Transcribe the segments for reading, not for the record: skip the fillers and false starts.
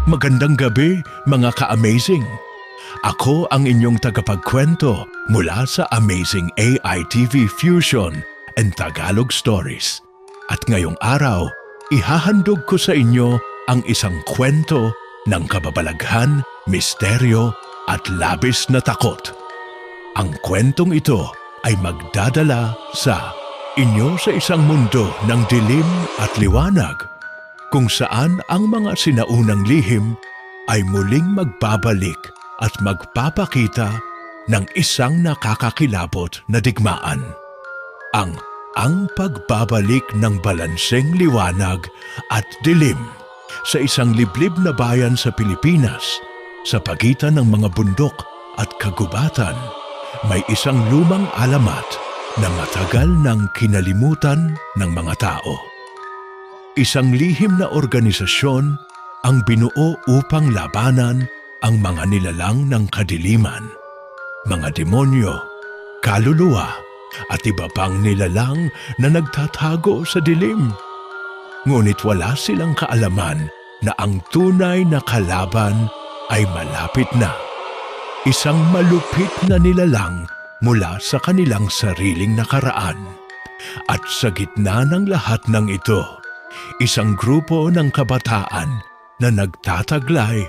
Magandang gabi, mga ka-amazing! Ako ang inyong tagapagkwento mula sa Amazing AI TV Fusion and Tagalog Stories. At ngayong araw, ihahandog ko sa inyo ang isang kwento ng kababalaghan, misteryo at labis na takot. Ang kwentong ito ay magdadala sa inyo sa isang mundo ng dilim at liwanag, kung saan ang mga sinaunang lihim ay muling magbabalik at magpapakita ng isang nakakakilabot na digmaan. Ang pagbabalik ng balanseng liwanag at dilim sa isang liblib na bayan sa Pilipinas sa pagitan ng mga bundok at kagubatan. May isang lumang alamat na matagal nang kinalimutan ng mga tao. Isang lihim na organisasyon ang binuo upang labanan ang mga nilalang ng kadiliman, mga demonyo, kaluluwa at iba pang nilalang na nagtatago sa dilim. Ngunit wala silang kaalaman na ang tunay na kalaban ay malapit na. Isang malupit na nilalang mula sa kanilang sariling nakaraan. At sa gitna ng lahat ng ito, isang grupo ng kabataan na nagtataglay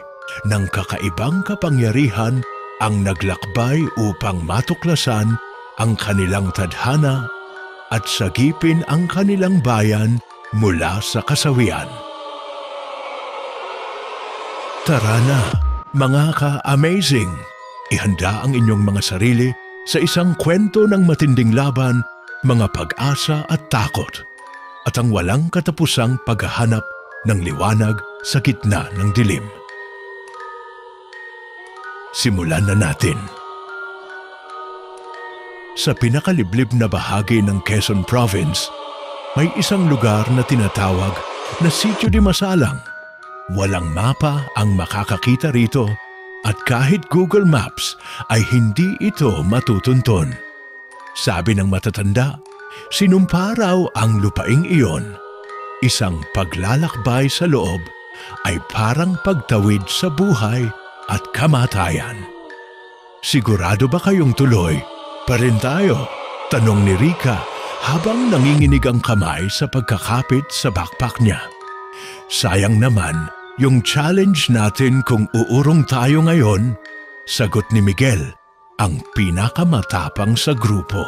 ng kakaibang kapangyarihan ang naglakbay upang matuklasan ang kanilang tadhana at sagipin ang kanilang bayan mula sa kasawian. Tara na, mga ka-amazing! Ihanda ang inyong mga sarili sa isang kwento ng matinding laban, mga pag-asa at takot, at ang walang katapusang paghahanap ng liwanag sa gitna ng dilim. Simulan na natin. Sa pinakaliblib na bahagi ng Quezon Province, may isang lugar na tinatawag na Sitio de Masalang. Walang mapa ang makakakita rito at kahit Google Maps ay hindi ito matutunton. Sabi ng matatanda, sinumpa raw ang lupaing iyon. Isang paglalakbay sa loob ay parang pagtawid sa buhay at kamatayan. Sigurado ba kayong tuloy pa rin tayo? Tanong ni Rika habang nanginginig ang kamay sa pagkakapit sa backpack niya. Sayang naman yung challenge natin kung uurong tayo ngayon, sagot ni Miguel, ang pinakamatapang sa grupo.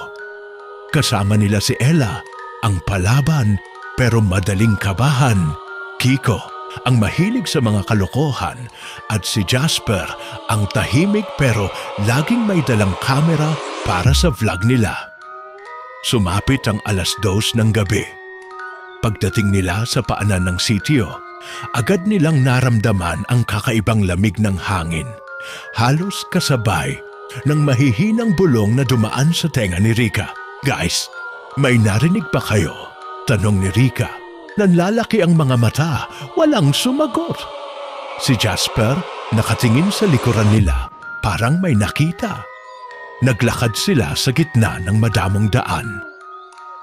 Kasama nila si Ella, ang palaban pero madaling kabahan, Kiko, ang mahilig sa mga kalokohan, at si Jasper, ang tahimik pero laging may dalang kamera para sa vlog nila. Sumapit ang 2:00 ng gabi. Pagdating nila sa paanan ng sitio, agad nilang naramdaman ang kakaibang lamig ng hangin, halos kasabay ng mahihinang bulong na dumaan sa tenga ni Rika. Guys, may narinig ba kayo? Tanong ni Rika. Nanlalaki ang mga mata, walang sumagot. Si Jasper nakatingin sa likuran nila, parang may nakita. Naglakad sila sa gitna ng madamong daan.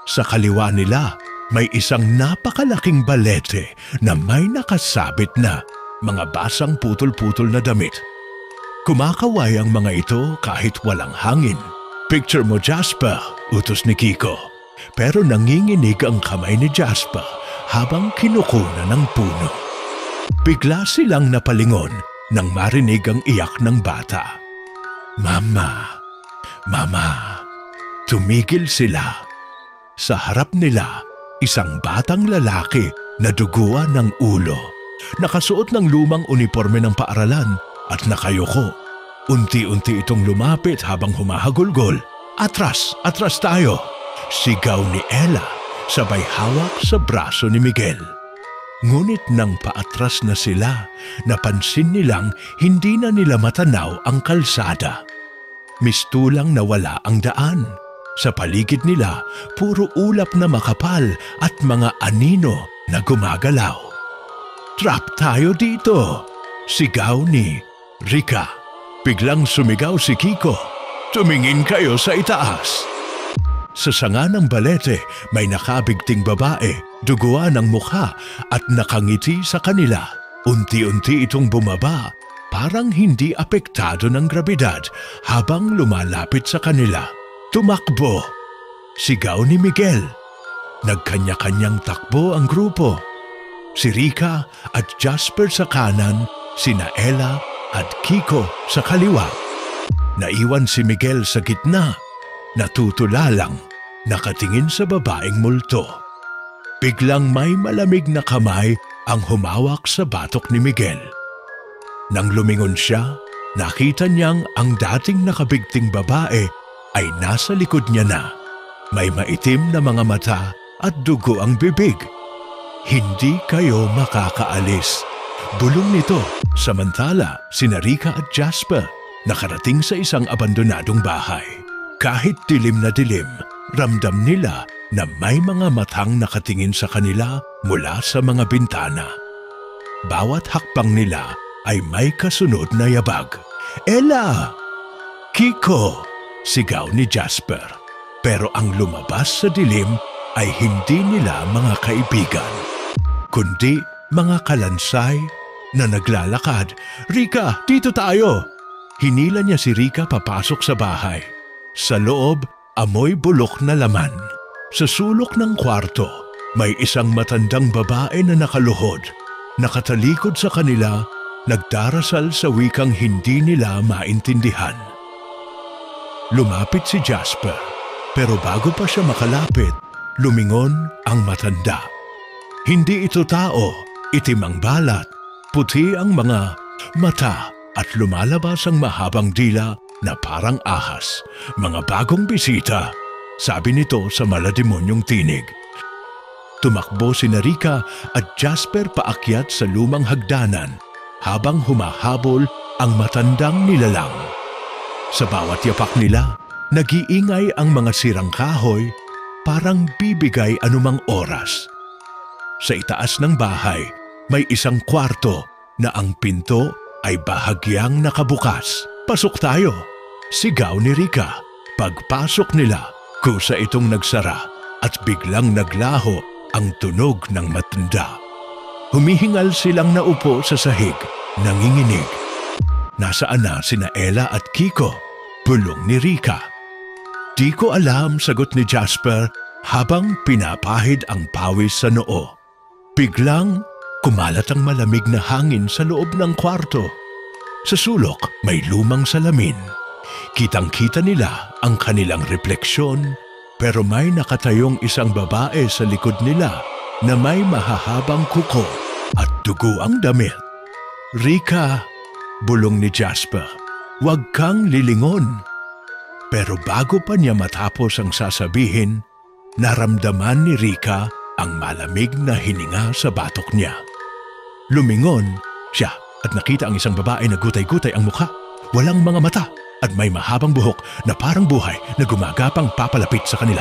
Sa kaliwa nila, may isang napakalaking balete na may nakasabit na mga basang putol-putol na damit. Kumakaway ang mga ito kahit walang hangin. Picture mo, Jasper, utos ni Kiko. Pero nanginginig ang kamay ni Jasper habang kinukunan ng puno. Bigla silang napalingon nang marinig ang iyak ng bata. Mama, Mama, tumigil sila. Sa harap nila, isang batang lalaki na duguan ng ulo, nakasuot ng lumang uniforme ng paaralan at nakayuko. Unti-unti itong lumapit habang humahagulgol. Atras, atras tayo! Sigaw ni Ella, sabay hawak sa braso ni Miguel. Ngunit nang paatras na sila, napansin nilang hindi na nila matanaw ang kalsada. Mistulang nawala ang daan. Sa paligid nila, puro ulap na makapal at mga anino na gumagalaw. Trap tayo dito! Sigaw ni Rika. Biglang sumigaw si Kiko. Tumingin kayo sa itaas! Sa sanga ng balete, may nakabigting babae, duguan ang mukha at nakangiti sa kanila. Unti-unti itong bumaba, parang hindi apektado ng grabidad habang lumalapit sa kanila. Tumakbo! Sigaw ni Miguel. Nagkanya-kanyang takbo ang grupo. Si Rica at Jasper sa kanan, sina Ella at Kiko sa kaliwa. Naiwan si Miguel sa gitna, natutula lang, nakatingin sa babaeng multo. Biglang may malamig na kamay ang humawak sa batok ni Miguel. Nang lumingon siya, nakita niyang ang dating nakabigting babae ay nasa likod niya na. May maitim na mga mata at dugo ang bibig. Hindi kayo makakaalis. Bulong nito, samantala sina Rica at Jasper nakarating sa isang abandonadong bahay. Kahit dilim na dilim, ramdam nila na may mga matang nakatingin sa kanila mula sa mga bintana. Bawat hakbang nila ay may kasunod na yabag. Ella! Kiko! Sigaw ni Jasper. Pero ang lumabas sa dilim ay hindi nila mga kaibigan, kundi mga kalansay na naglalakad. Rica, dito tayo! Hinila niya si Rica papasok sa bahay. Sa loob, amoy bulok na laman. Sa sulok ng kwarto, may isang matandang babae na nakaluhod. Nakatalikod sa kanila, nagdarasal sa wikang hindi nila maintindihan. Lumapit si Jasper, pero bago pa siya makalapit, lumingon ang matanda. Hindi ito tao, itim ang balat, puti ang mga mata at lumalabas ang mahabang dila na parang ahas. Mga bagong bisita, sabi nito sa malademonyong tinig. Tumakbo si Rica at Jasper paakyat sa lumang hagdanan habang humahabol ang matandang nilalang. Sa bawat yapak nila, nag-iingay ang mga sirang kahoy, parang bibigay anumang oras. Sa itaas ng bahay, may isang kwarto na ang pinto ay bahagyang nakabukas. Pasok tayo! Sigaw ni Rica. Pagpasok nila, kusa itong nagsara at biglang naglaho ang tunog ng matanda. Humihingal silang naupo sa sahig, nanginginig. Nasaan na sina Ella at Kiko? Bulong ni Rica. Di ko alam, sagot ni Jasper habang pinapahid ang pawis sa noo. Biglang kumalat ang malamig na hangin sa loob ng kwarto. Sa sulok may lumang salamin. Kitang-kita nila ang kanilang refleksyon, pero may nakatayong isang babae sa likod nila na may mahahabang kuko at dugo ang damit. Rica, bulong ni Jasper, huwag kang lilingon. Pero bago pa niya matapos ang sasabihin, naramdaman ni Rica ang malamig na hininga sa batok niya. Lumingon siya at nakita ang isang babae na gutay-gutay ang mukha, walang mga mata at may mahabang buhok na parang buhay na gumagapang papalapit sa kanila.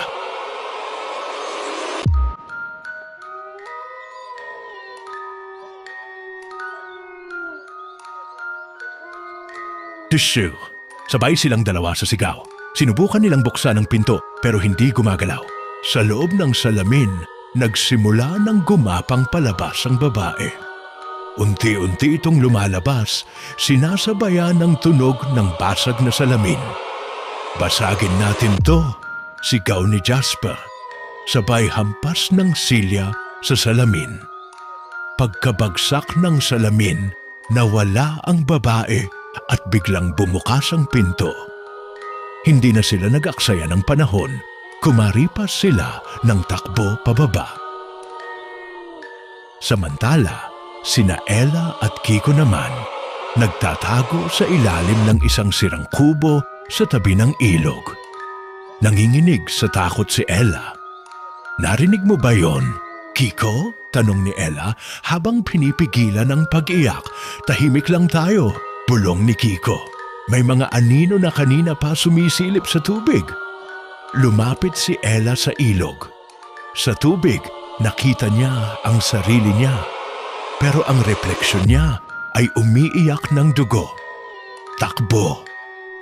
Tissue! Sabay silang dalawa sa sigaw. Sinubukan nilang buksan ang pinto pero hindi gumagalaw. Sa loob ng salamin, nagsimula ng gumapang palabas ang babae. Unti-unti itong lumalabas, sinasabayan ng tunog ng basag na salamin. Basagin natin to, sigaw ni Jasper, sabay hampas ng silya sa salamin. Pagkabagsak ng salamin, nawala ang babae at biglang bumukas ang pinto. Hindi na sila nag-aksaya ng panahon, kumaripas sila ng takbo pababa. Samantala, sina Ella at Kiko naman nagtatago sa ilalim ng isang sirang kubo sa tabi ng ilog. Nanginginig sa takot si Ella. Narinig mo ba yon, Kiko? Tanong ni Ella habang pinipigilan ang pag-iyak. Tahimik lang tayo, bulong ni Kiko. May mga anino na kanina pa sumisilip sa tubig. Lumapit si Ella sa ilog. Sa tubig, nakita niya ang sarili niya. Pero ang refleksyon niya ay umiiyak ng dugo. Takbo!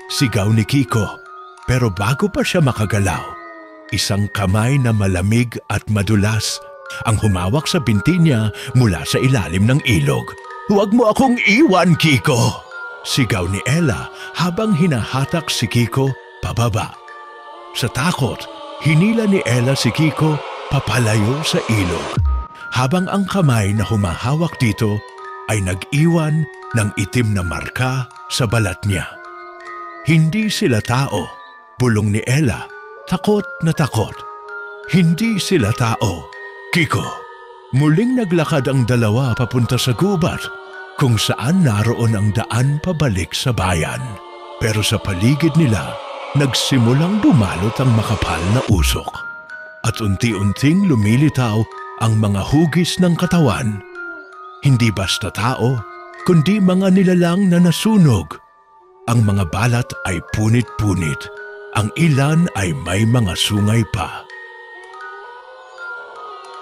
Sigaw ni Kiko. Pero bago pa siya makagalaw, isang kamay na malamig at madulas ang humawak sa binti niya mula sa ilalim ng ilog. Huwag mo akong iwan, Kiko! Sigaw ni Ella habang hinahatak si Kiko pababa. Sa takot, hinila ni Ella si Kiko papalayo sa ilog, habang ang kamay na humahawak dito ay nag-iwan ng itim na marka sa balat niya. Hindi sila tao, bulong ni Ella, takot na takot. Hindi sila tao, Kiko. Muling naglakad ang dalawa papunta sa gubat, kung saan naroon ang daan pabalik sa bayan. Pero sa paligid nila, nagsimulang dumalot ang makapal na usok. At unti-unting lumilitaw ang mga hugis ng katawan. Hindi basta tao, kundi mga nilalang na nasunog. Ang mga balat ay punit-punit. Ang ilan ay may mga sungay pa.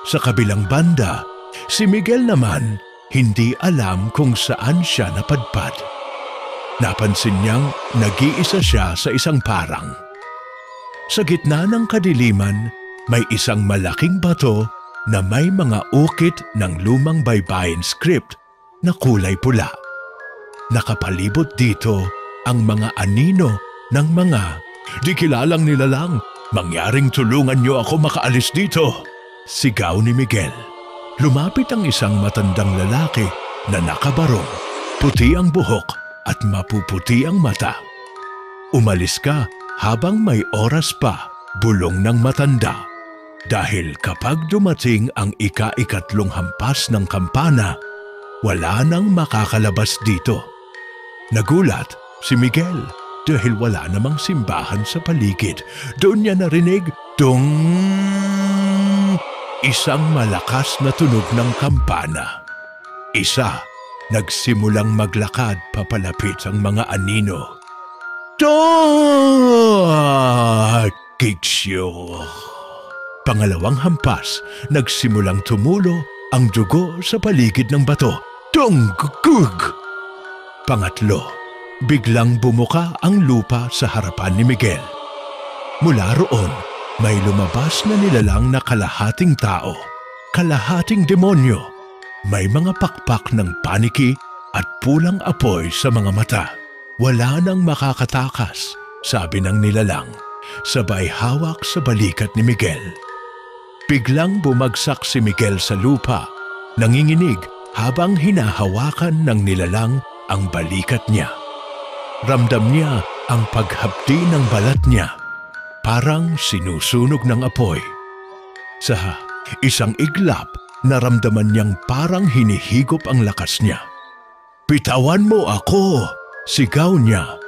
Sa kabilang banda, si Miguel naman hindi alam kung saan siya napadpad. Napansin niyang nag-iisa siya sa isang parang. Sa gitna ng kadiliman, may isang malaking bato na may mga ukit ng lumang baybayin script na kulay pula. Nakapalibot dito ang mga anino ng mga di kilalang nilalang. Mangyaring tulungan niyo ako makaalis dito, sigaw ni Miguel. Lumapit ang isang matandang lalaki na nakabarong, puti ang buhok at mapuputi ang mata. Umalis ka habang may oras pa, bulong ng matanda. Dahil kapag dumating ang ika-ikatlong hampas ng kampana, wala nang makakalabas dito. Nagulat si Miguel dahil wala namang simbahan sa paligid. Doon niya narinig, dung! Isang malakas na tunog ng kampana. Isa, nagsimulang maglakad papalapit ang mga anino. Kiksyo! Pangalawang hampas, nagsimulang tumulo ang dugo sa paligid ng bato. Tunggug! Pangatlo, biglang bumuka ang lupa sa harapan ni Miguel. Mula roon, may lumabas na nilalang na kalahating tao, kalahating demonyo. May mga pakpak ng paniki at pulang apoy sa mga mata. Wala nang makakatakas, sabi ng nilalang, sabay hawak sa balikat ni Miguel. Biglang bumagsak si Miguel sa lupa, nanginginig habang hinahawakan ng nilalang ang balikat niya. Ramdam niya ang paghapdi ng balat niya, parang sinusunog ng apoy. Sa isang iglap, naramdaman niyang parang hinihigop ang lakas niya. "Bitawan mo ako!" sigaw niya,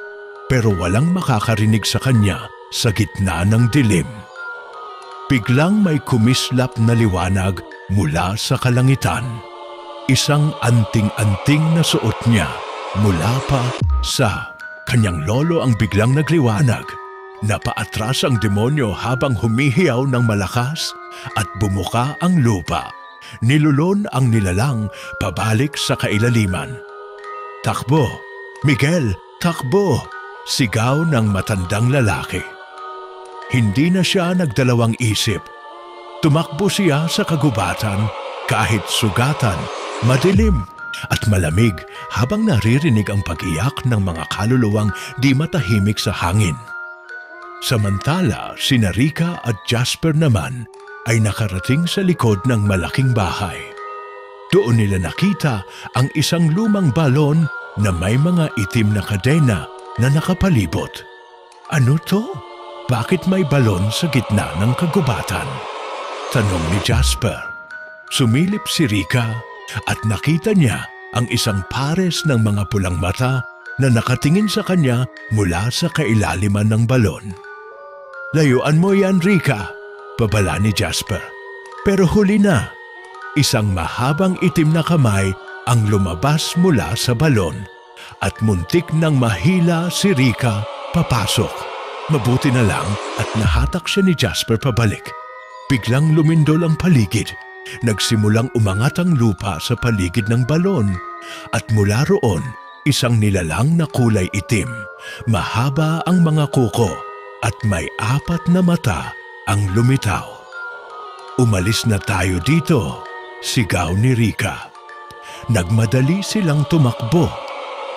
pero walang makakarinig sa kanya sa gitna ng dilim. Biglang may kumislap na liwanag mula sa kalangitan. Isang anting-anting na suot niya mula pa sa kanyang lolo ang biglang nagliwanag. Napaatras ang demonyo habang humihiyaw ng malakas at bumuka ang lupa. Nilulon ang nilalang pabalik sa kailaliman. "Takbo! Miguel, takbo!" sigaw ng matandang lalaki. Hindi na siya nagdalawang isip. Tumakbo siya sa kagubatan kahit sugatan, madilim at malamig habang naririnig ang pag-iyak ng mga kaluluwang di matahimik sa hangin. Samantala, sina Rika at Jasper naman ay nakarating sa likod ng malaking bahay. Doon nila nakita ang isang lumang balon na may mga itim na kadena na nakapalibot. "Ano to? Bakit may balon sa gitna ng kagubatan?" tanong ni Jasper. Sumilip si Rika at nakita niya ang isang pares ng mga pulang mata na nakatingin sa kanya mula sa kailaliman ng balon. "Layuan mo yan, Rika," babala ni Jasper. Pero huli na. Isang mahabang itim na kamay ang lumabas mula sa balon at muntik nang mahila si Rika papasok. Mabuti na lang at nahatak siya ni Jasper pabalik. Biglang lumindol ang paligid. Nagsimulang umangat ang lupa sa paligid ng balon. At mula roon, isang nilalang na kulay itim. Mahaba ang mga kuko at may 4 na mata ang lumitaw. "Umalis na tayo dito," sigaw ni Rika. nagmadali silang tumakbo.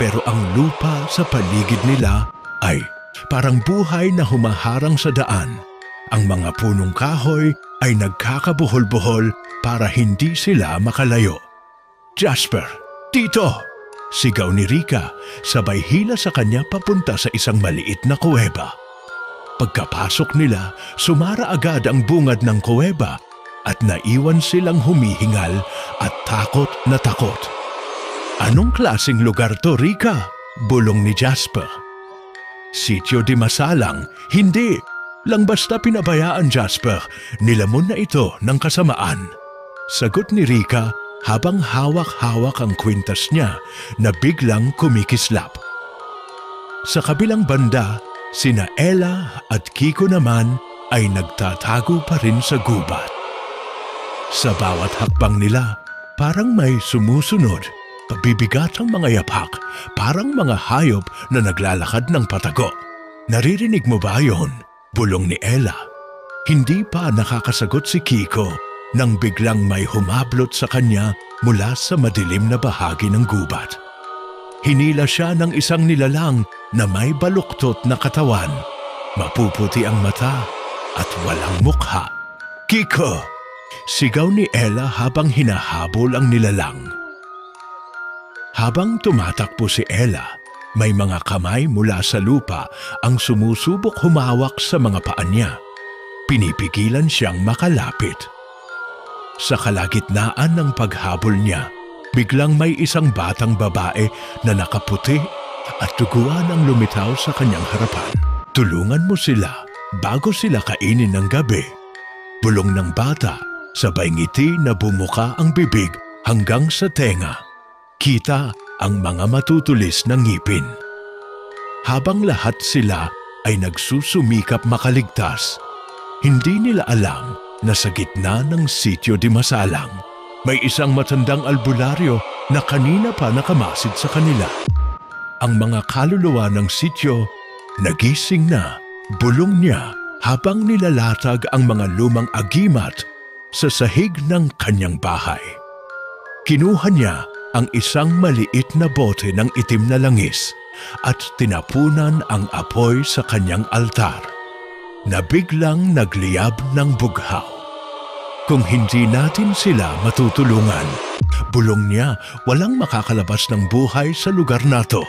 Pero ang lupa sa paligid nila ay parang buhay na humaharang sa daan. Ang mga punong kahoy ay nagkakabuhol-buhol para hindi sila makalayo. "Jasper, dito!" sigaw ni Rika, sabay hila sa kanya papunta sa isang maliit na kuweba. Pagkapasok nila, sumara agad ang bungad ng kuweba at naiwan silang humihingal at takot na takot. "Anong klaseng lugar to, Rika?" bulong ni Jasper. "Sitio di Masalang." "Hindi lang basta pinabayaan, Jasper. Nilamon na ito ng kasamaan." Sagot ni Rika habang hawak-hawak ang kwintas niya na biglang kumikislap. Sa kabilang banda, sina Ella at Kiko naman ay nagtatago pa rin sa gubat. Sa bawat hakbang nila, parang may sumusunod. Pabibigat ang mga yapak, parang mga hayop na naglalakad ng patago. "Naririnig mo ba yon?" bulong ni Ella. Hindi pa nakakasagot si Kiko nang biglang may humablot sa kanya mula sa madilim na bahagi ng gubat. Hinila siya ng isang nilalang na may baluktot na katawan, mapuputi ang mata at walang mukha. "Kiko!" sigaw ni Ella habang hinahabol ang nilalang. Habang tumatakbo si Ella, may mga kamay mula sa lupa ang sumusubok humawak sa mga paa niya. Pinipigilan siyang makalapit. Sa kalagitnaan ng paghabol niya, biglang may isang batang babae na nakaputi at duguan ang lumitaw sa kanyang harapan. "Tulungan mo sila bago sila kainin ng gabi," bulong ng bata, sabay ngiti na bumuka ang bibig hanggang sa tenga. Kita ang mga matutulis ng ngipin. Habang lahat sila ay nagsusumikap makaligtas, hindi nila alam na sa gitna ng sitio di Masalang, may isang matandang albularyo na kanina pa nakamasid sa kanila. Ang mga kaluluwa ng sitio nagising na, bulong niya habang nilalatag ang mga lumang agimat sa sahig ng kanyang bahay. Kinuha niya ang isang maliit na bote ng itim na langis at tinapunan ang apoy sa kanyang altar, na biglang nagliyab ng bughaw. "Kung hindi natin sila matutulungan," bulong niya, "walang makakalabas ng buhay sa lugar na to.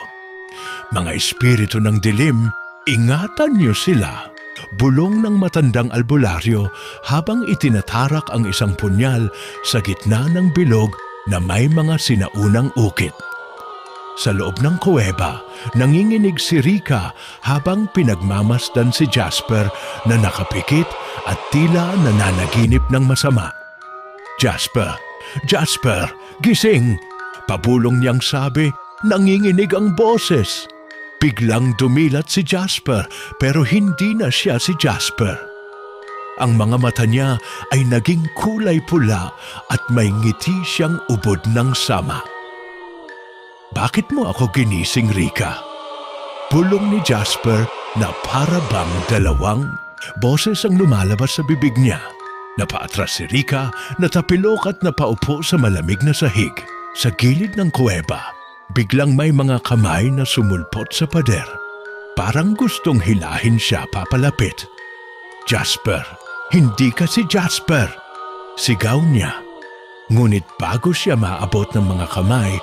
Mga espiritu ng dilim, ingatan niyo sila," bulong ng matandang albularyo habang itinatarak ang isang punyal sa gitna ng bilog na may mga sinaunang ukit. Sa loob ng kuweba, nanginginig si Rika habang pinagmamasdan si Jasper na nakapikit at tila nananaginip ng masama. "Jasper! Jasper! Gising!" pabulong niyang sabi, nanginginig ang boses. Biglang dumilat si Jasper pero hindi na siya si Jasper. Ang mga mata niya ay naging kulay pula at may ngiti siyang ubod ng sama. "Bakit mo ako ginising, Rika?" bulong ni Jasper na para bang dalawang boses ang lumalabas sa bibig niya. Napaatras si Rika, natapilok at napaupo sa malamig na sahig. Sa gilid ng kuweba, biglang may mga kamay na sumulpot sa pader. Parang gustong hilahin siya papalapit. "Jasper! Hindi ka si Jasper!" sigaw niya. Ngunit bago siya maabot ng mga kamay,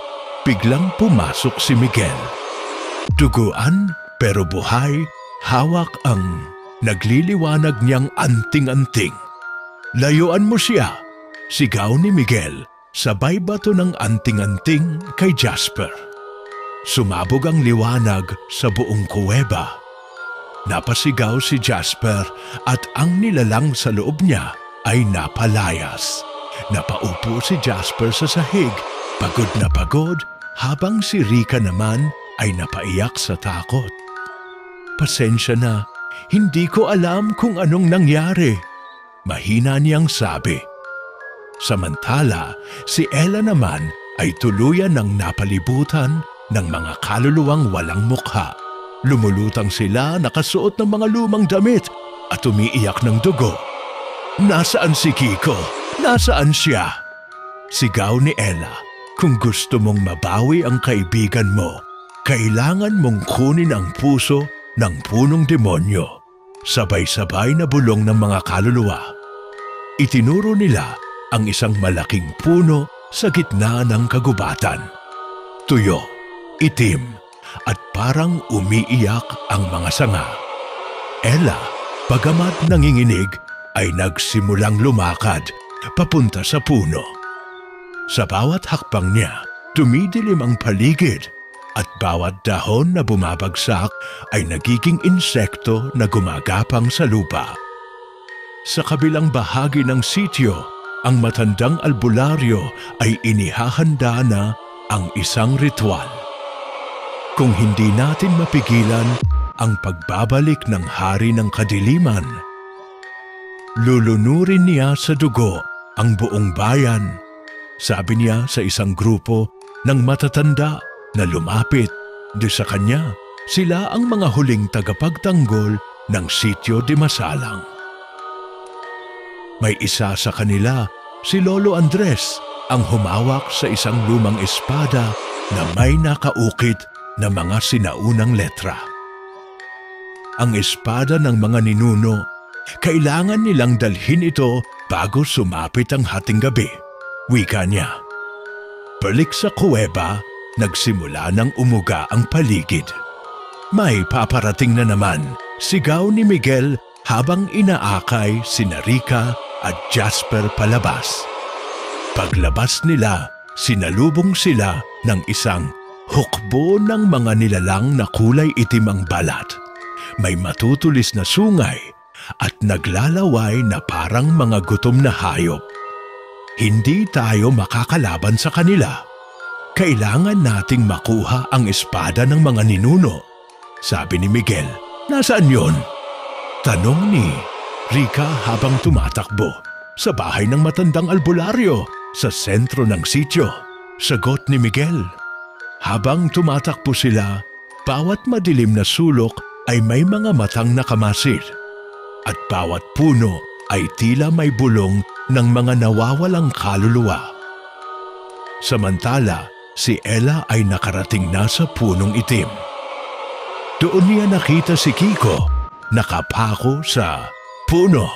biglang pumasok si Miguel. Duguan pero buhay, hawak ang nagliliwanag niyang anting-anting. "Layuan mo siya!" sigaw ni Miguel, sabay bato ng anting-anting kay Jasper. Sumabog ang liwanag sa buong kuweba. Napasigaw si Jasper at ang nilalang sa loob niya ay napalayas. Napaupo si Jasper sa sahig, pagod na pagod, habang si Rika naman ay napaiyak sa takot. "Pasensya na, hindi ko alam kung anong nangyari," mahina niyang sabi. Samantala, si Ella naman ay tuluyan ng napalibutan ng mga kaluluwang walang mukha. Lumulutang sila nakasuot ng mga lumang damit at umiiyak ng dugo. "Nasaan si Kiko? Nasaan siya?" sigaw ni Ella. Kung gusto mong mabawi ang kaibigan mo, kailangan mong kunin ang puso ng punong demonyo, sabay-sabay na bulong ng mga kaluluwa. Itinuro nila ang isang malaking puno sa gitna ng kagubatan. Tuyo, itim, at parang umiiyak ang mga sanga. Ella, bagamat nanginginig, ay nagsimulang lumakad papunta sa puno. Sa bawat hakbang niya, dumidilim ang paligid at bawat dahon na bumabagsak ay nagiging insekto na gumagapang sa lupa. Sa kabilang bahagi ng sitio, ang matandang albularyo ay inihahanda na ang isang ritual. Kung hindi natin mapigilan ang pagbabalik ng hari ng kadiliman, lulunurin niya sa dugo ang buong bayan, sabi niya sa isang grupo ng matatanda na lumapit. Di sa kanya, sila ang mga huling tagapagtanggol ng sitio de Masalang. May isa sa kanila, si Lolo Andres, ang humawak sa isang lumang espada na may nakaukit na mga sinaunang letra. Ang espada ng mga ninuno, kailangan nilang dalhin ito bago sumapit ang hating gabi. Wika niya. Balik sa kuweba, nagsimula ng umuga ang paligid. May paparating na naman, sigaw ni Miguel habang inaakay sina Rica at Jasper palabas. Paglabas nila, sinalubong sila ng isang hukbo ng mga nilalang na kulay itim ang balat. May matutulis na sungay at naglalaway na parang mga gutom na hayop. Hindi tayo makakalaban sa kanila. Kailangan nating makuha ang espada ng mga ninuno, sabi ni Miguel. Nasaan yon? Tanong ni Rica habang tumatakbo. Sa bahay ng matandang albularyo, sa sentro ng sitio, sagot ni Miguel. Habang tumatakbo sila, bawat madilim na sulok ay may mga matang nakamasid. At bawat puno ay tila may bulong ng mga nawawalang kaluluwa. Samantala, si Ella ay nakarating na sa punong itim. Doon niya nakita si Kiko, nakapako sa puno.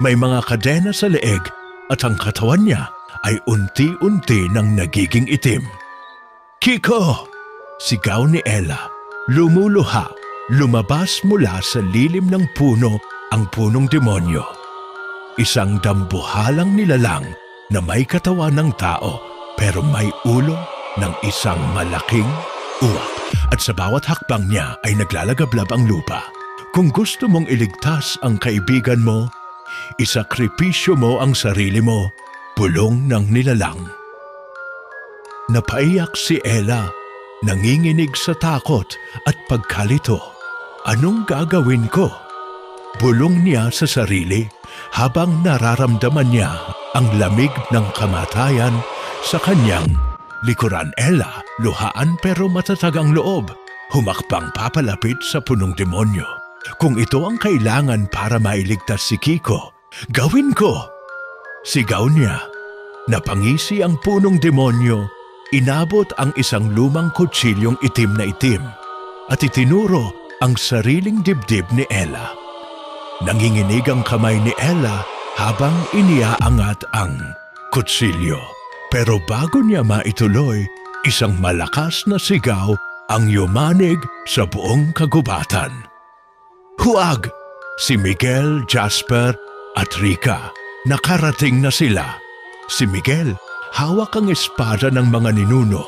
May mga kadena sa leeg at ang katawan niya ay unti-unti nang nagiging itim. Kiko! Sigaw ni Ella. Lumuluha, lumabas mula sa lilim ng puno ang punong demonyo. Isang dambuhalang nilalang na may katawan ng tao pero may ulo ng isang malaking uwak. At sa bawat hakbang niya ay naglalagablab ang lupa. Kung gusto mong iligtas ang kaibigan mo, isakripisyo mo ang sarili mo, bulong ng nilalang. Napaiyak si Ella, nanginginig sa takot at pagkalito. Anong gagawin ko? Bulong niya sa sarili habang nararamdaman niya ang lamig ng kamatayan sa kanyang likuran. Ella, luhaan pero matatag ang loob, humakbang papalapit sa punong demonyo. Kung ito ang kailangan para mailigtas si Kiko, gawin ko! Sigaw niya. Napangisi ang punong demonyo, inabot ang isang lumang kutsilyong itim na itim at itinuro ang sariling dibdib ni Ella. Nanginginig ang kamay ni Ella habang iniaangat ang kutsilyo. Pero bago niya maituloy, isang malakas na sigaw ang yumanig sa buong kagubatan. Huwag! Si Miguel, Jasper at Rica, nakarating na sila. Si Miguel, hawak ang espada ng mga ninuno.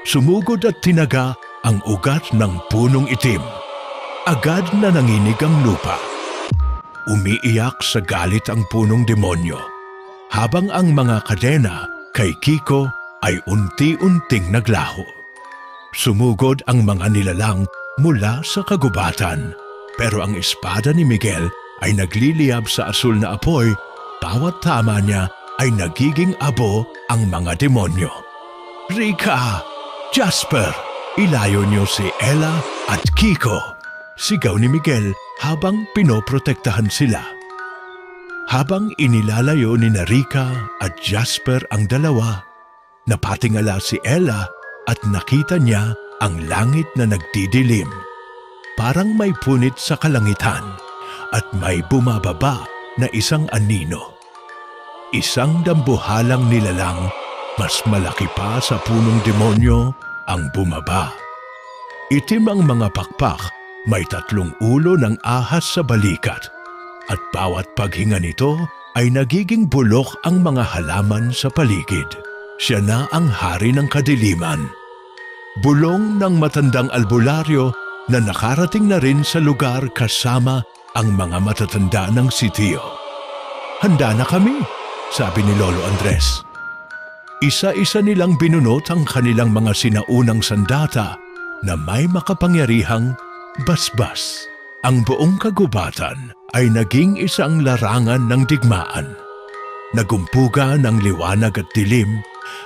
Sumugod at tinaga ang ugat ng punong itim. Agad na nanginig ang lupa. Umiiyak sa galit ang punong demonyo, habang ang mga kadena kay Kiko ay unti-unting naglaho. Sumugod ang mga nilalang mula sa kagubatan, pero ang espada ni Miguel ay nagliliyab sa asul na apoy. Bawat tama niya ay nagiging abo ang mga demonyo. Rica! Jasper! Ilayo niyo si Ella at Kiko! Sigaw ni Miguel habang pinoprotektahan sila. Habang inilalayo ni Rica at Jasper ang dalawa, Napatingala si Ella at nakita niya ang langit na nagdidilim. Parang may punit sa kalangitan at may bumababa na isang anino. Isang dambuhalang nilalang, mas malaki pa sa punong demonyo ang bumaba. Itim ang mga pakpak, may 3 ulo ng ahas sa balikat, at bawat paghinga nito ay nagiging bulok ang mga halaman sa paligid. Siya na ang hari ng kadiliman. Bulong ng matandang albularyo na nakarating na rin sa lugar kasama ang mga matatanda ng sitio. "Handa na kami," sabi ni Lolo Andres. Isa-isa nilang binunot ang kanilang mga sinaunang sandata na may makapangyarihang basbas. Ang buong kagubatan ay naging isang larangan ng digmaan. Nagumpuga ng liwanag at dilim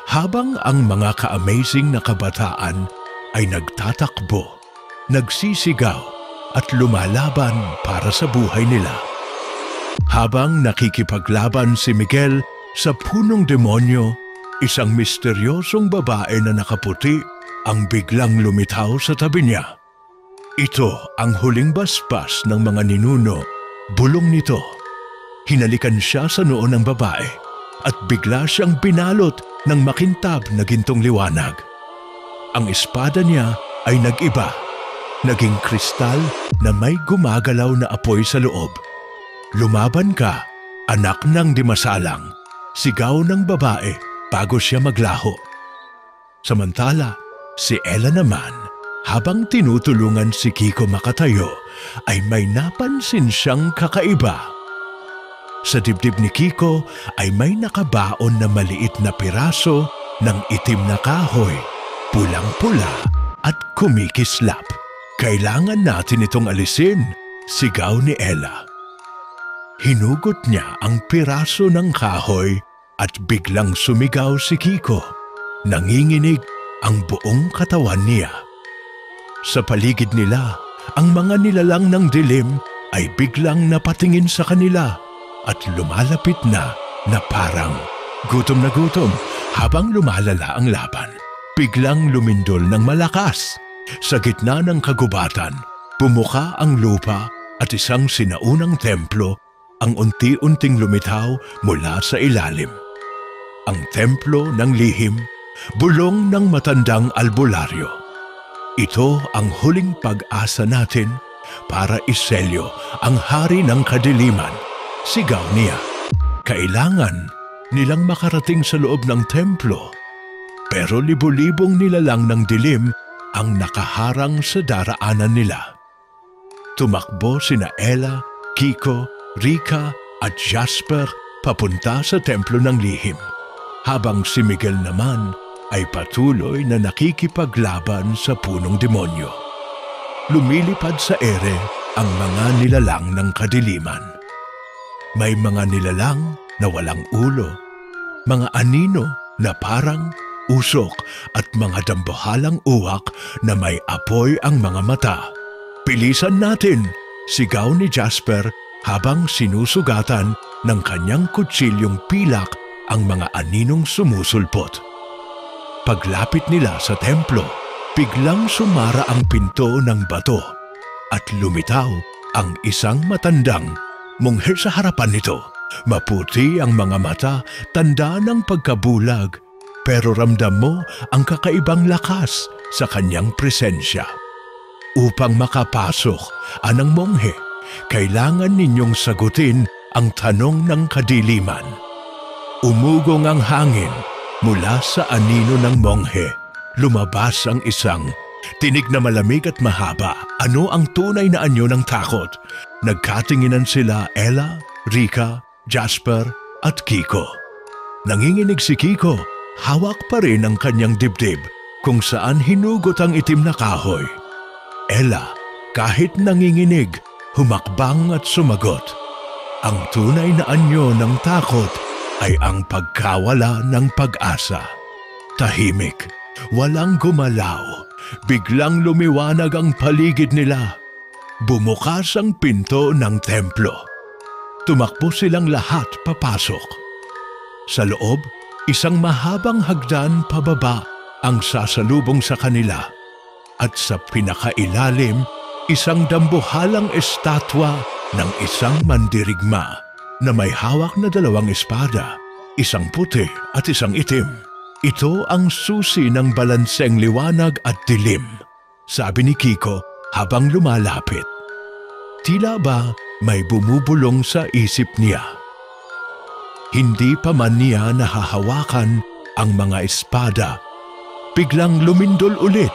habang ang mga ka-amazing na kabataan ay nagtatakbo, nagsisigaw at lumalaban para sa buhay nila. Habang nakikipaglaban si Miguel sa punong demonyo, isang misteryosong babae na nakaputi ang biglang lumitaw sa tabi niya. Ito ang huling basbas ng mga ninuno. Bulong nito. Hinalikan siya sa noo ng babae at bigla siyang binalot ng makintab na gintong liwanag. Ang espada niya ay nag-iba, naging kristal na may gumagalaw na apoy sa loob. "Lumaban ka, anak ng dimasalang," sigaw ng babae bago siya maglaho. Samantala, si Ella naman, habang tinutulungan si Kiko makatayo, ay may napansin siyang kakaiba. Sa dibdib ni Kiko ay may nakabaon na maliit na piraso ng itim na kahoy, pulang-pula at kumikislap. "Kailangan natin itong alisin," sigaw ni Ella. Hinugot niya ang piraso ng kahoy at biglang sumigaw si Kiko. Nanginginig ang buong katawan niya. Sa paligid nila, ang mga nilalang ng dilim ay biglang napatingin sa kanila at lumalapit na parang gutom na gutom. Habang lumalala ang laban, biglang lumindol ng malakas. Sa gitna ng kagubatan, bumuka ang lupa at isang sinaunang templo ang unti-unting lumitaw mula sa ilalim. Ang templo ng lihim, bulong ng matandang albularyo. Ito ang huling pag-asa natin para iselyo ang hari ng kadiliman. Sigaw niya. Kailangan nilang makarating sa loob ng templo, pero libo-libong nilalang ng dilim ang nakaharang sa daraanan nila. Tumakbo sina Ella, Kiko, Rika at Jasper papunta sa templo ng lihim, habang si Miguel naman ay patuloy na nakikipaglaban sa punong demonyo. Lumilipad sa ere ang mga nilalang ng kadiliman. May mga nilalang na walang ulo, mga anino na parang usok at mga dambuhalang uwak na may apoy ang mga mata. "Bilisan natin!" sigaw ni Jasper habang sinusugatan ng kanyang kutsilyong pilak ang mga aninong sumusulpot. Paglapit nila sa templo, biglang sumara ang pinto ng bato at lumitaw ang isang matandang munghe sa harapan nito. Maputi ang mga mata, tanda ng pagkabulag, pero ramdam mo ang kakaibang lakas sa kanyang presensya. "Upang makapasok, anang monghe, kailangan ninyong sagutin ang tanong ng kadiliman." Umugong ang hangin mula sa anino ng monghe. Lumabas ang isang tinig na malamig at mahaba. Ano ang tunay na anyo ng takot? Nagkatinginan sila Ella, Rika, Jasper at Kiko. Nanginginig si Kiko, hawak pa rin ang kanyang dibdib kung saan hinugot ang itim na kahoy. Ella, kahit nanginginig, humakbang at sumagot. Ang tunay na anyo ng takot ay ang pagkawala ng pag-asa. Tahimik, walang gumalaw, biglang lumiwanag ang paligid nila. Bumukas ang pinto ng templo. Tumakbo silang lahat papasok. Sa loob, Isang mahabang hagdan pababa ang sasalubong sa kanila at sa pinakailalim, isang dambuhalang estatwa ng isang mandirigma na may hawak na dalawang espada, isang puti at isang itim. Ito ang susi ng balanseng liwanag at dilim, sabi ni Kiko habang lumalapit. Tila ba may bumubulong sa isip niya. Hindi pa man niya nahahawakan ang mga espada. Biglang lumindol ulit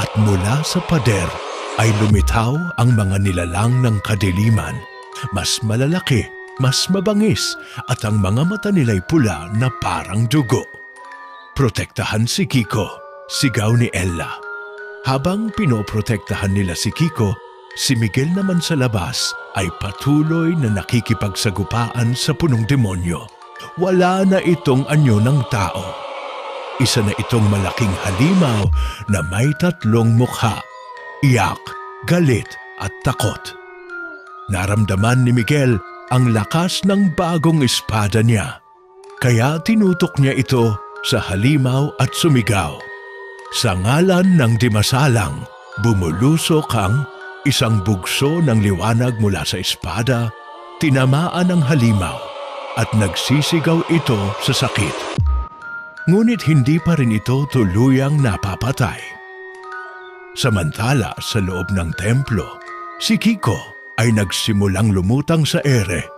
at mula sa pader ay lumitaw ang mga nilalang ng kadiliman. Mas malalaki, mas mabangis at ang mga mata nila'y pula na parang dugo. Protektahan si Kiko, sigaw ni Ella. Habang pinoprotektahan nila si Kiko, si Miguel naman sa labas ay patuloy na nakikipagsagupaan sa punong demonyo. Wala na itong anyo ng tao. Isa na itong malaking halimaw na may tatlong mukha, iyak, galit at takot. Naramdaman ni Miguel ang lakas ng bagong espada niya, kaya tinutok niya ito sa halimaw at sumigaw. Sa ngalan ng dimasalang, bumulusok ang isang bugso ng liwanag mula sa espada, tinamaan ang halimaw at nagsisigaw ito sa sakit. Ngunit hindi pa rin ito tuluyang napapatay. Samantala sa loob ng templo, si Kiko ay nagsimulang lumutang sa ere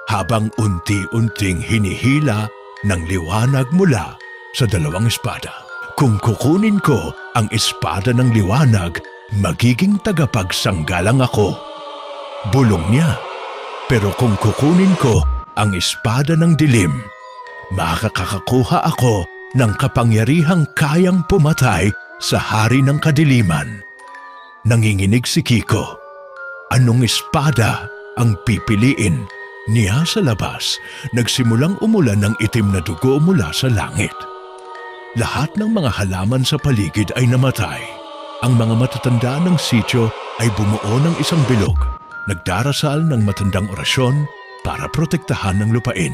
habang unti-unting hinihila ng liwanag mula sa dalawang espada. Kung kukunin ko ang espada ng liwanag, magiging tagapagsanggalang ako. Bulong niya. Pero kung kukunin ko ang espada ng dilim, makakakuha ako ng kapangyarihang kayang pumatay sa hari ng kadiliman. Nanginginig si Kiko. Anong espada ang pipiliin? Niya sa labas, nagsimulang umulan ng itim na dugo mula sa langit. Lahat ng mga halaman sa paligid ay namatay. Ang mga matatanda ng sityo ay bumuo ng isang bilog, nagdarasal ng matandang orasyon para protektahan ng lupain.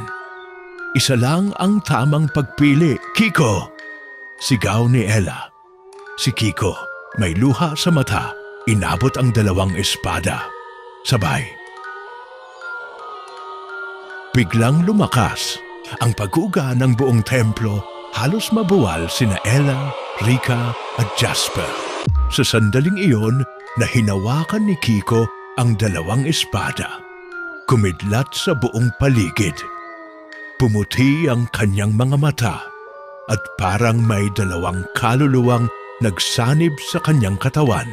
Isa lang ang tamang pagpili, Kiko! Sigaw ni Ella. Si Kiko, may luha sa mata, inabot ang dalawang espada. Sabay. Biglang lumakas ang pag-uga ng buong templo. Halos mabuwal sina Ella, Rika at Jasper. Sa sandaling iyon na hinawakan ni Kiko ang dalawang espada. Kumidlat sa buong paligid. Pumuti ang kanyang mga mata at parang may dalawang kaluluwang nagsanib sa kanyang katawan.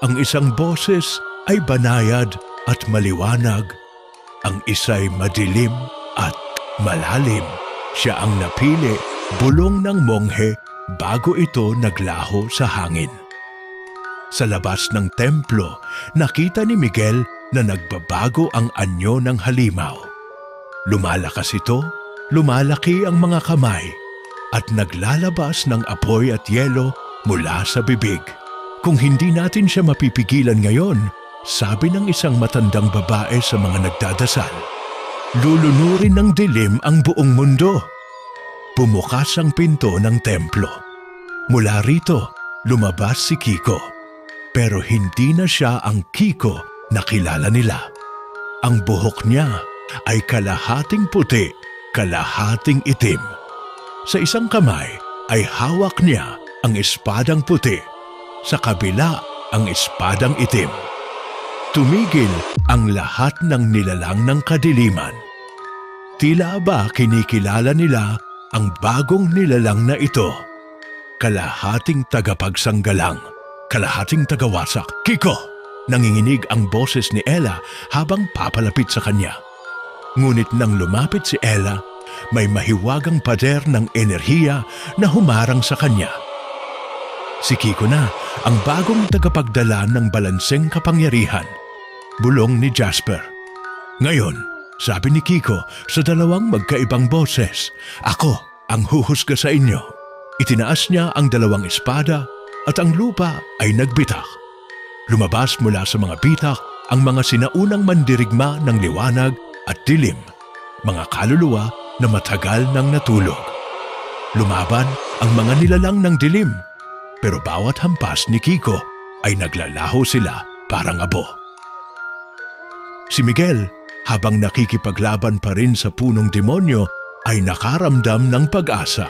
Ang isang boses ay banayad at maliwanag. Ang isa'y madilim at malalim. Siya ang napili, bulong ng monghe bago ito naglaho sa hangin. Sa labas ng templo, nakita ni Miguel na nagbabago ang anyo ng halimaw. Lumalakas ito, lumalaki ang mga kamay, at naglalabas ng apoy at yelo mula sa bibig. Kung hindi natin siya mapipigilan ngayon, sabi ng isang matandang babae sa mga nagdadasal, lulunurin ng dilim ang buong mundo. Bumukas ang pinto ng templo. Mula rito, lumabas si Kiko. Pero hindi na siya ang Kiko na kilala nila. Ang buhok niya ay kalahating puti, kalahating itim. Sa isang kamay ay hawak niya ang espadang puti. Sa kabila ang espadang itim. Tumigil ang lahat ng nilalang ng kadiliman. Tila ba kinikilala nila ang bagong nilalang na ito? Kalahating tagapagsanggalang, kalahating tagawasak. Kiko! Nanginginig ang boses ni Ella habang papalapit sa kanya. Ngunit nang lumapit si Ella, may mahiwagang pader ng enerhiya na humarang sa kanya. Si Kiko na ang bagong tagapagdala ng balanseng kapangyarihan. Bulong ni Jasper. Ngayon, sabi ni Kiko sa dalawang magkaibang boses, ako ang huhusga sa inyo. Itinaas niya ang dalawang espada at ang lupa ay nagbitak. Lumabas mula sa mga bitak ang mga sinaunang mandirigma ng liwanag at dilim, mga kaluluwa na matagal nang natulog. Lumaban ang mga nilalang ng dilim, pero bawat hampas ni Kiko ay naglalaho sila parang abo. Si Miguel, habang nakikipaglaban pa rin sa punong demonyo, ay nakaramdam ng pag-asa.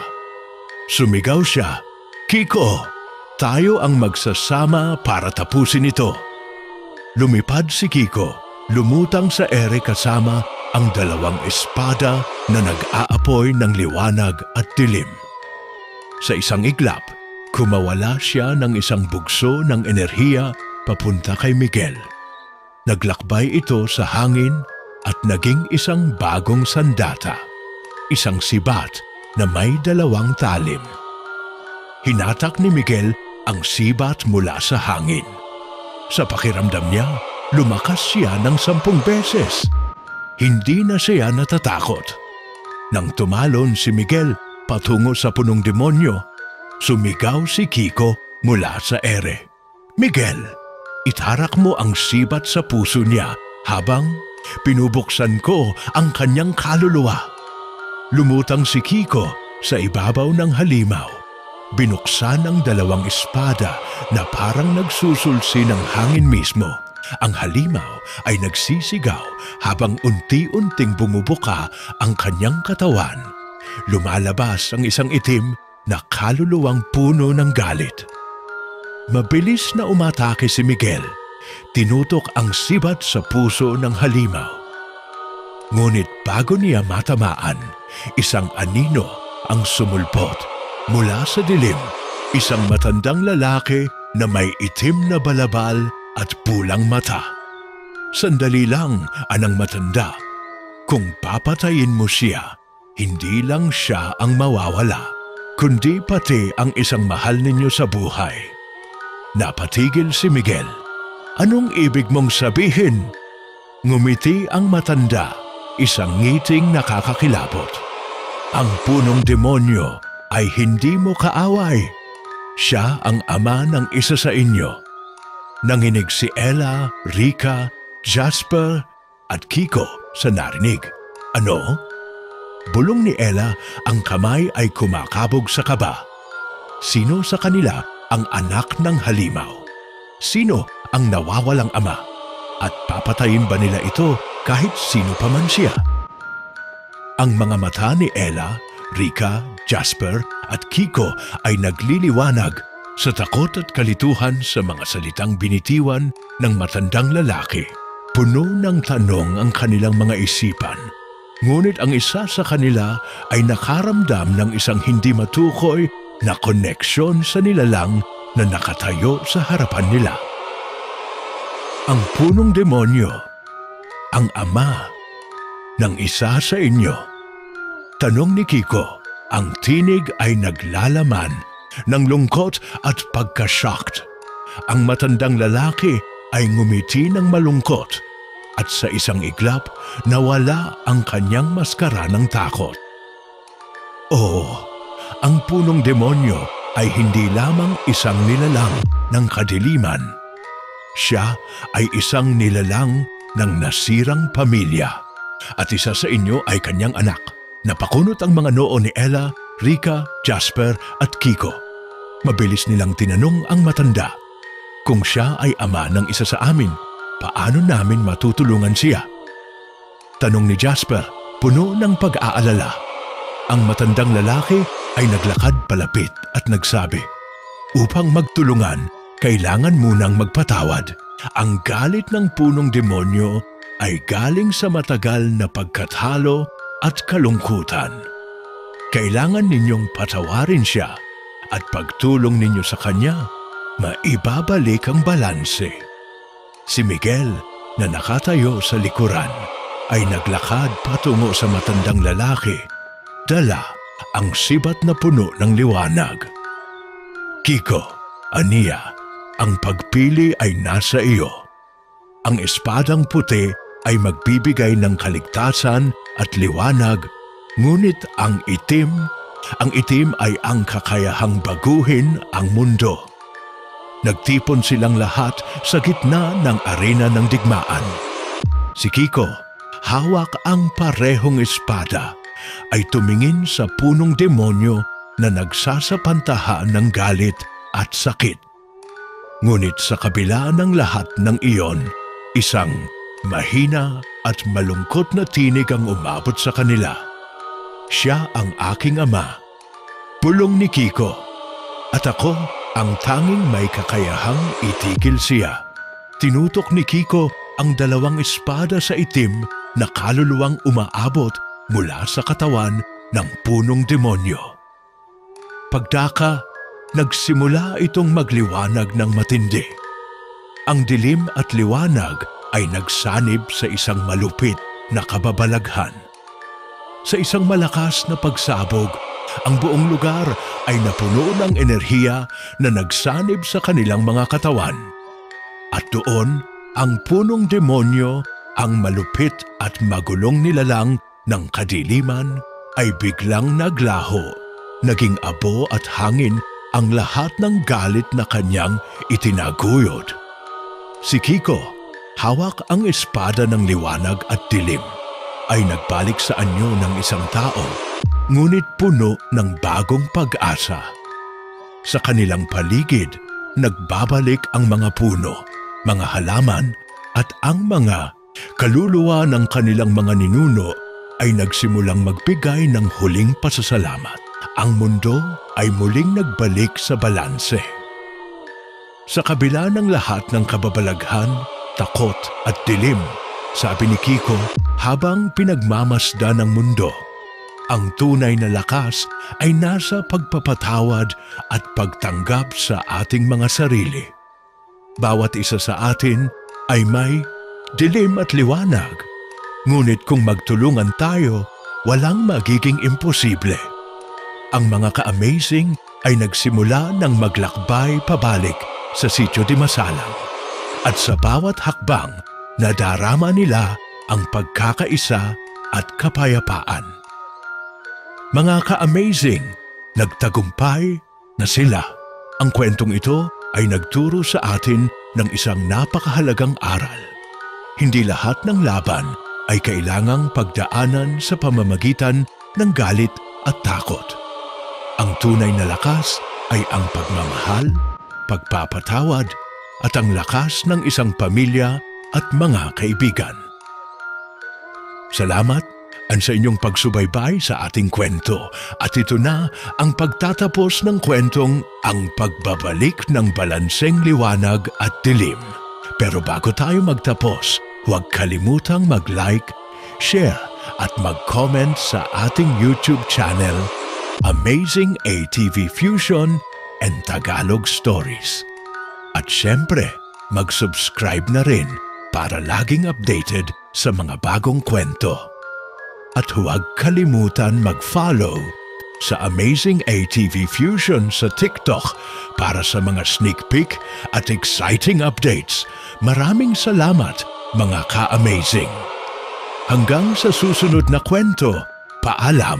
Sumigaw siya, "Kiko, tayo ang magsasama para tapusin ito." Lumipad si Kiko, lumutang sa ere kasama ang dalawang espada na nag-aapoy ng liwanag at dilim. Sa isang iglap, kumawala siya ng isang bugso ng enerhiya papunta kay Miguel. Naglakbay ito sa hangin at naging isang bagong sandata, isang sibat na may dalawang talim. Hinatak ni Miguel ang sibat mula sa hangin. Sa pakiramdam niya, lumakas siya ng 10 beses. Hindi na siya natatakot. Nang tumalon si Miguel patungo sa punong demonyo, sumigaw si Kiko mula sa ere, "Miguel, itarak mo ang sibat sa puso niya habang pinubuksan ko ang kanyang kaluluwa." Lumutang si Kiko sa ibabaw ng halimaw. Binuksan ang dalawang espada na parang nagsusulsi ng hangin mismo. Ang halimaw ay nagsisigaw habang unti-unting bumubuka ang kanyang katawan. Lumalabas ang isang itim na kaluluwang puno ng galit. Mabilis na umatake si Miguel. Tinutok ang sibat sa puso ng halimaw. Ngunit bago niya matamaan, isang anino ang sumulpot. Mula sa dilim, isang matandang lalaki na may itim na balabal at pulang mata. Sandali lang, anang matanda. Kung papatayin mo siya, hindi lang siya ang mawawala, kundi pati ang isang mahal ninyo sa buhay. Napatigil si Miguel. "Anong ibig mong sabihin?" Ngumiti ang matanda, isang ngiting nakakakilabot. "Ang punong demonyo ay hindi mo kaaway. Siya ang ama ng isa sa inyo." Nanginig si Ella, Rica, Jasper at Kiko sa narinig. "Ano?" Bulong ni Ella, ang kamay ay kumakabog sa kaba. Sino sa kanila ang anak ng halimaw? Sino ang nawawalang ama? At papatayin ba nila ito kahit sino pa man siya? Ang mga mata ni Ella, Rica, Jasper at Kiko ay nagliliwanag sa takot at kalituhan sa mga salitang binitiwan ng matandang lalaki. Puno ng tanong ang kanilang mga isipan. Ngunit ang isa sa kanila ay nakaramdam ng isang hindi matukoy na koneksyon sa nilalang na nakatayo sa harapan nila. Ang punong demonyo, ang ama ng isa sa inyo. Tanong ni Kiko, ang tinig ay naglalaman ng lungkot at pagka-shocked. Ang matandang lalaki ay ngumiti ng malungkot at sa isang iglap nawala ang kanyang maskara ng takot. Oo, ang punong demonyo ay hindi lamang isang nilalang ng kadiliman. Siya ay isang nilalang ng nasirang pamilya at isa sa inyo ay kanyang anak. Napakunot ang mga noo ni Ella, Rica, Jasper at Kiko. Mabilis nilang tinanong ang matanda, "Kung siya ay ama ng isa sa amin, paano namin matutulungan siya?" Tanong ni Jasper, puno ng pag-aalala. Ang matandang lalaki ay naglakad palapit at nagsabi, "Upang magtulungan, kailangan munang magpatawad. Ang galit ng punong demonyo ay galing sa matagal na pagkatalo at kalungkutan. Kailangan ninyong patawarin siya at pagtulong ninyo sa kanya, maibabalik ang balanse." Si Miguel, na nakatayo sa likuran, ay naglakad patungo sa matandang lalaki, dala ang sibat na puno ng liwanag. "Kiko, aniya, ang pagpili ay nasa iyo. Ang espadang puti ay magbibigay ng kaligtasan at liwanag, ngunit ang itim ay ang kakayahang baguhin ang mundo." Nagtipon silang lahat sa gitna ng arena ng digmaan. Si Kiko, hawak ang parehong espada, ay tumingin sa punong demonyo na nagsasapantahan ng galit at sakit. Ngunit sa kabila ng lahat ng iyon, isang mahina at malungkot na tinig ang umabot sa kanila. Siya ang aking ama, bulong ni Kiko, at ako ang tanging may kakayahang itigil siya. Tinutok ni Kiko ang dalawang espada sa itim na kaluluwang umaabot mula sa katawan ng punong demonyo. Pagdaka, nagsimula itong magliwanag ng matindi. Ang dilim at liwanag ay nagsanib sa isang malupit na kababalaghan. Sa isang malakas na pagsabog, ang buong lugar ay napuno ng enerhiya na nagsanib sa kanilang mga katawan. At doon, ang punong demonyo, ang malupit at magulong nilalang ng kadiliman, ay biglang naglaho. Naging abo at hangin ang lahat ng galit na kanyang itinaguyod. Si Kiko, hawak ang espada ng liwanag at dilim, ay nagbalik sa anyo ng isang tao, ngunit puno ng bagong pag-asa. Sa kanilang paligid, nagbabalik ang mga puno, mga halaman, at ang mga kaluluwa ng kanilang mga ninuno ay nagsimulang magbigay ng huling pasasalamat. Ang mundo ay muling nagbalik sa balanse. Sa kabila ng lahat ng kababalaghan, takot at dilim, sabi ni Kiko habang pinagmamasda ng mundo, ang tunay na lakas ay nasa pagpapatawad at pagtanggap sa ating mga sarili. Bawat isa sa atin ay may dilim at liwanag, ngunit kung magtulungan tayo, walang magiging imposible. Ang mga ka-amazing ay nagsimula ng maglakbay pabalik sa Sitio de Masalang. At sa bawat hakbang, nadarama nila ang pagkakaisa at kapayapaan. Mga ka-amazing, nagtagumpay na sila. Ang kwentong ito ay nagturo sa atin ng isang napakahalagang aral. Hindi lahat ng laban ay kailangang pagdaanan sa pamamagitan ng galit at takot. Ang tunay na lakas ay ang pagmamahal, pagpapatawad, at ang lakas ng isang pamilya at mga kaibigan. Salamat sa inyong pagsubaybay sa ating kwento, at ito na ang pagtatapos ng kwentong Ang Pagbabalik ng Balanseng Liwanag at Dilim. Pero bago tayo magtapos, huwag kalimutang mag-like, share at mag-comment sa ating YouTube channel, Amazing ATV Fusion and Tagalog Stories. At syempre, mag-subscribe na rin para laging updated sa mga bagong kwento. At huwag kalimutan mag-follow sa Amazing ATV Fusion sa TikTok para sa mga sneak peek at exciting updates. Maraming salamat, mga ka-amazing! Hanggang sa susunod na kwento, paalam!